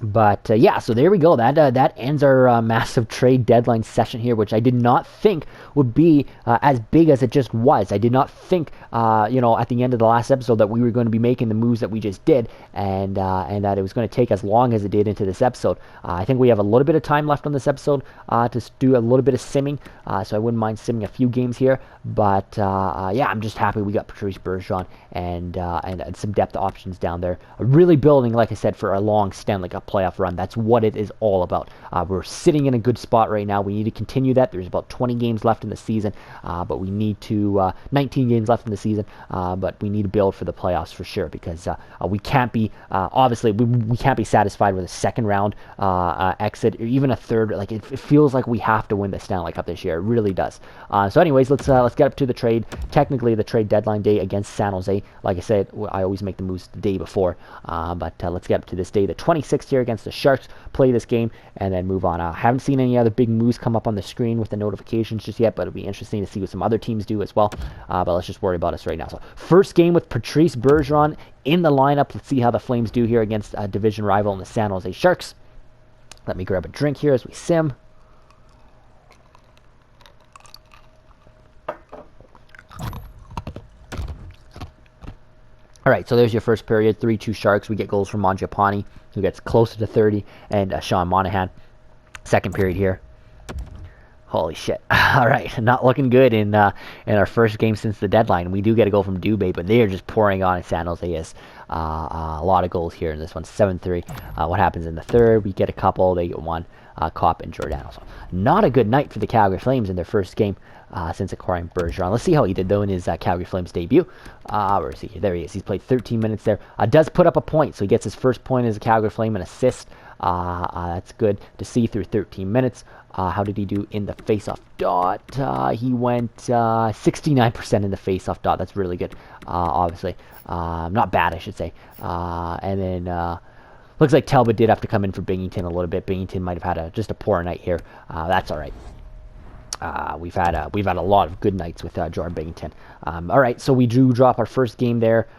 But yeah, so there we go. That ends our massive trade deadline session here, which I did not think would be as big as it just was. I did not think, you know, at the end of the last episode that we were going to be making the moves that we just did, and that it was going to take as long as it did into this episode. I think we have a little bit of time left on this episode to do a little bit of simming, so I wouldn't mind simming a few games here. But yeah, I'm just happy we got Patrice Bergeron and some depth options down there. Really building, like I said, for a long Stanley Cup playoff run. That's what it is all about. We're sitting in a good spot right now. We need to continue that. There's about 20 games left in the season, but we need to 19 games left in the season, but we need to build for the playoffs for sure, because we can't be obviously we can't be satisfied with a second round exit or even a third. Like it feels like we have to win the Stanley Cup this year. It really does. So anyways, let's get up to the trade. Technically the trade deadline day against San Jose. Like I said, I always make the moves the day before, but let's get up to this day, the 26th here against the Sharks, play this game, and then move on. I haven't seen any other big moves come up on the screen with the notifications just yet, but it'll be interesting to see what some other teams do as well. But let's just worry about us right now. So first game with Patrice Bergeron in the lineup. Let's see how the Flames do here against a division rival in the San Jose Sharks. Let me grab a drink here as we sim. All right, so there's your first period, 3-2 Sharks. We get goals from Mangiapane, who gets closer to 30, and Sean Monahan. Second period here. Holy shit. All right, not looking good in our first game since the deadline. We do get a goal from Dubé, but they are just pouring on in San Jose. Is a lot of goals here in this one, 7-3. What happens in the third? We get a couple. They get one. Kopp and Giordano. So not a good night for the Calgary Flames in their first game since acquiring Bergeron. Let's see how he did, though, in his Calgary Flames debut. Where is he? There he is. He's played 13 minutes there. Does put up a point, so he gets his first point as a Calgary Flame, an assist. That's good to see through 13 minutes. How did he do in the face-off dot? He went 69% in the face-off dot. That's really good, obviously. Not bad, I should say. And then looks like Talbot did have to come in for Binghamton a little bit. Binghamton might have had just a poor night here. That's all right. We've had a lot of good nights with Jordan Binghamton. All right, so we do drop our first game there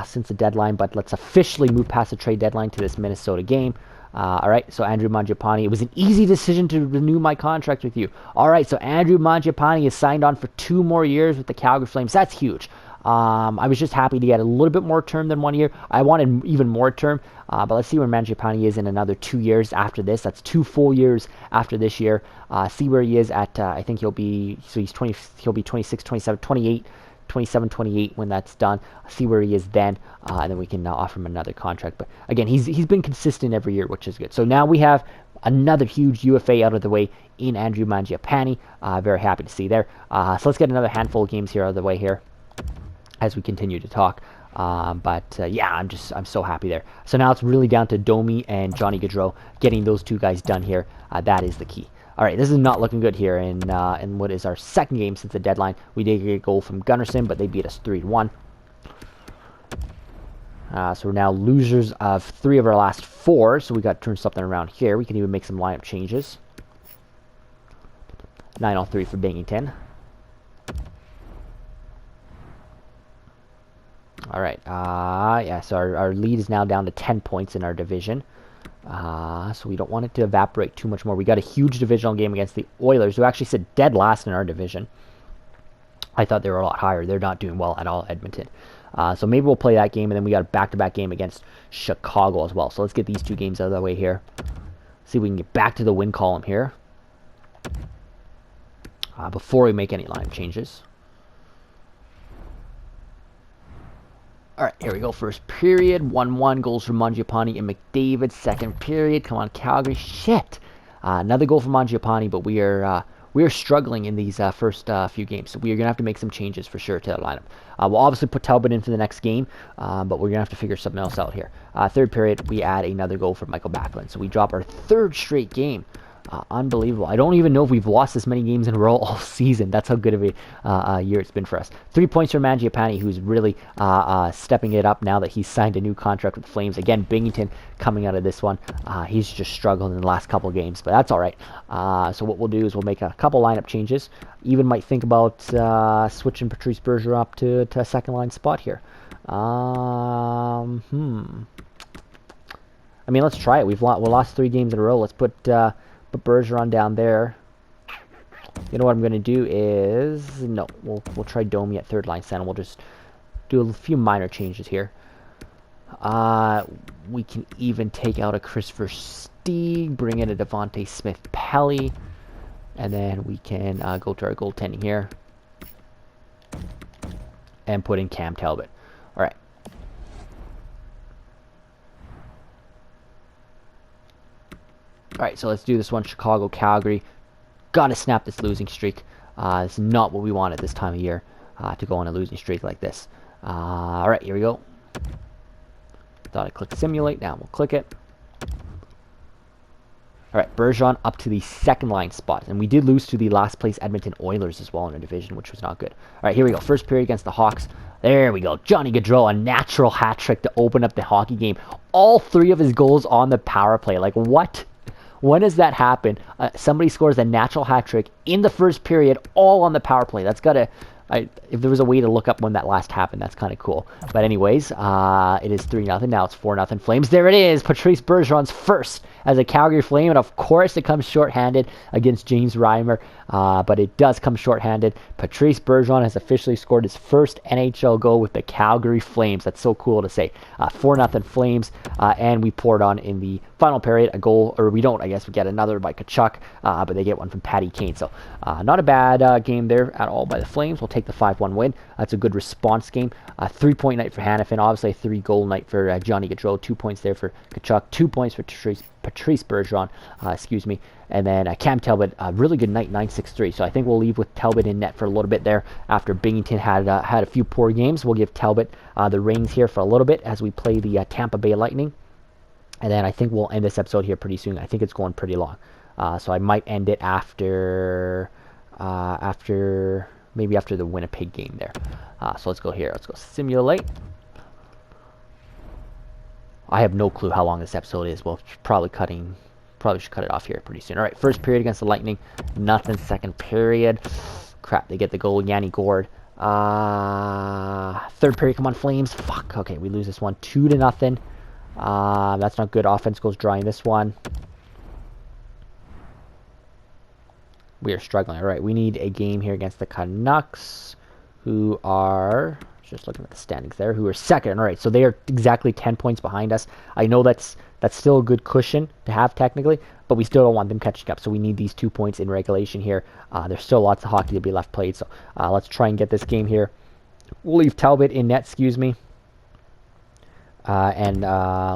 since the deadline, but let's officially move past the trade deadline to this Minnesota game. All right, so Andrew Mangiapane. It was an easy decision to renew my contract with you. All right, so Andrew Mangiapane is signed on for 2 more years with the Calgary Flames. That's huge. I was just happy to get a little bit more term than 1 year. I wanted even more term, but let's see where Mangiapane is in another 2 years after this. That's 2 full years after this year. See where he is at, I think he'll be 26, 27, 28, 27, 28 when that's done. See where he is then, and then we can offer him another contract. But again, he's been consistent every year, which is good. So now we have another huge UFA out of the way in Andrew Mangiapane. Very happy to see there. So let's get another handful of games here out of the way here as we continue to talk. Yeah, I'm so happy there. So now it's really down to Domi and Johnny Gaudreau getting those 2 guys done here. That is the key. All right, this is not looking good here in what is our second game since the deadline. We did get a goal from Gunnarsson, but they beat us 3-1. So we're now losers of 3 of our last 4, so we got to turn something around here. We can even make some lineup changes. 9-3 for Binghamton. All right, yeah, so our lead is now down to 10 points in our division. So we don't want it to evaporate too much more. We got a huge divisional game against the Oilers, who actually sit dead last in our division. I thought they were a lot higher. They're not doing well at all, Edmonton. So maybe we'll play that game, and then we got a back-to-back game against Chicago as well. So let's get these 2 games out of the way here. See if we can get back to the win column here before we make any line changes. All right, here we go. First period, 1-1. Goals from Mangiapane and McDavid. Second period, come on, Calgary. Shit. Another goal from Mangiapane, but we are struggling in these first few games. So we are going to have to make some changes for sure to the lineup. We'll obviously put Talbot in for the next game, but we're going to have to figure something else out here. Third period, we add another goal from Michael Backlund. So we drop our 3rd straight game. Unbelievable. I don't even know if we've lost this many games in a row all season. That's how good of a year it's been for us. 3 points for Mangiapane, who's really stepping it up now that he's signed a new contract with Flames. Again, Binghamton coming out of this one. He's just struggled in the last couple games, but that's all right. So what we'll do is we'll make a couple lineup changes. Even might think about switching Patrice Bergeron up to a second line spot here. I mean, let's try it. We lost 3 games in a row. Let's put Bergeron down there. You know what I'm going to do is... No, we'll try Domi at third line center. We'll just do a few minor changes here. We can even take out a Christopher Stieg, bring in a Devontae Smith-Pelly, and then we can go to our goaltending here and put in Cam Talbot. All right. Alright, so let's do this one. Chicago, Calgary. Gotta snap this losing streak. It's not what we want at this time of year, to go on a losing streak like this. Alright, here we go. Thought I'd click simulate. Now we'll click it. Alright, Bergeron up to the second line spot. And we did lose to the last place Edmonton Oilers as well in our division, which was not good. Alright, here we go. First period against the Hawks. There we go. Johnny Gaudreau, a natural hat trick to open up the hockey game. All 3 of his goals on the power play. Like, what? When does that happen? Somebody scores a natural hat trick in the first period, all on the power play. That's got to... if there was a way to look up when that last happened, that's kind of cool. But anyways, it is 3-0. Now it's 4-0 Flames. There it is. Patrice Bergeron's first as a Calgary Flame. And of course, it comes shorthanded against James Reimer. But it does come shorthanded. Patrice Bergeron has officially scored his first NHL goal with the Calgary Flames. That's so cool to say. 4-0 Flames. And we poured on in the final period a goal. Or we don't, I guess. We get another by Tkachuk. But they get one from Patty Kane. So not a bad game there at all by the Flames. We'll take the 5-1 win. That's a good response game. 3-point night for Hanifin. Obviously a 3-goal night for Johnny Gaudreau. 2 points there for Tkachuk. 2 points for Patrice Bergeron. Excuse me. And then Cam Talbot, a really good night, 9-6-3. So I think we'll leave with Talbot in net for a little bit there. After Binghamton had a few poor games, we'll give Talbot the reins here for a little bit as we play the Tampa Bay Lightning. And then I think we'll end this episode here pretty soon. I think it's going pretty long. So I might end it maybe after the Winnipeg game there. So let's go here. Let's go simulate. I have no clue how long this episode is. Well, probably should cut it off here pretty soon. All right, first period against the Lightning. Nothing. Second period. Crap, they get the goal. Yanni Gourde. Third period, come on, Flames. Fuck. Okay, we lose this one 2-0. That's not good. Offense goes dry in this one. We are struggling. All right, we need a game here against the Canucks, who are, just looking at the standings there, who are second. All right, so they are exactly 10 points behind us. I know that's still a good cushion to have technically, but we still don't want them catching up. So we need these 2 points in regulation here. There's still lots of hockey to be left played. So let's try and get this game here. We'll leave Talbot in net, excuse me, and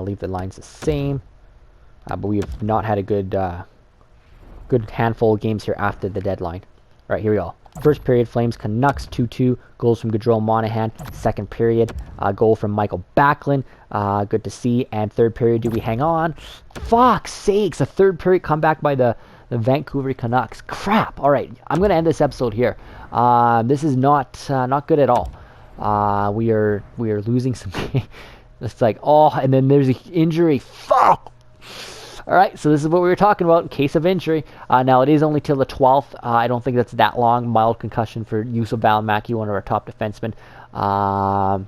leave the lines the same. But we have not had a good handful of games here after the deadline. All right, here we go. First period, Flames, Canucks, 2-2. Goals from Gaudreau, Monahan. Second period, goal from Michael Backlund. Good to see. And third period, do we hang on? Fuck's sakes, a third period comeback by the Vancouver Canucks. Crap. All right, I'm going to end this episode here. This is not good at all. We are losing some games. It's like, oh, and then there's an injury. Fuck. All right, so this is what we were talking about in case of injury. Now, it is only till the 12th. I don't think that's that long. Mild concussion for Juuso Välimäki, one of our top defensemen.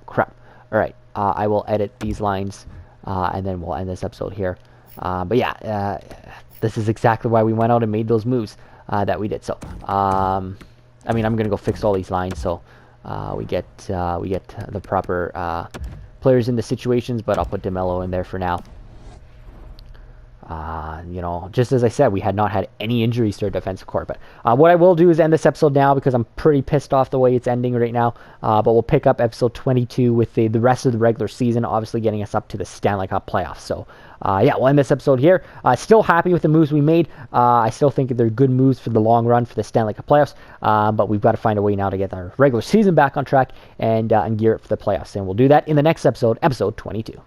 Crap. All right, I will edit these lines, and then we'll end this episode here. But yeah, this is exactly why we went out and made those moves that we did. So, I mean, I'm going to go fix all these lines so we get the proper players in the situations, but I'll put DeMello in there for now. You know, just as I said, we had not had any injuries to our defensive core. But what I will do is end this episode now because I'm pretty pissed off the way it's ending right now. But we'll pick up episode 22 with the rest of the regular season, obviously getting us up to the Stanley Cup playoffs. So, yeah, we'll end this episode here. Still happy with the moves we made. I still think they're good moves for the long run for the Stanley Cup playoffs. But we've got to find a way now to get our regular season back on track and gear it for the playoffs. And we'll do that in the next episode, episode 22.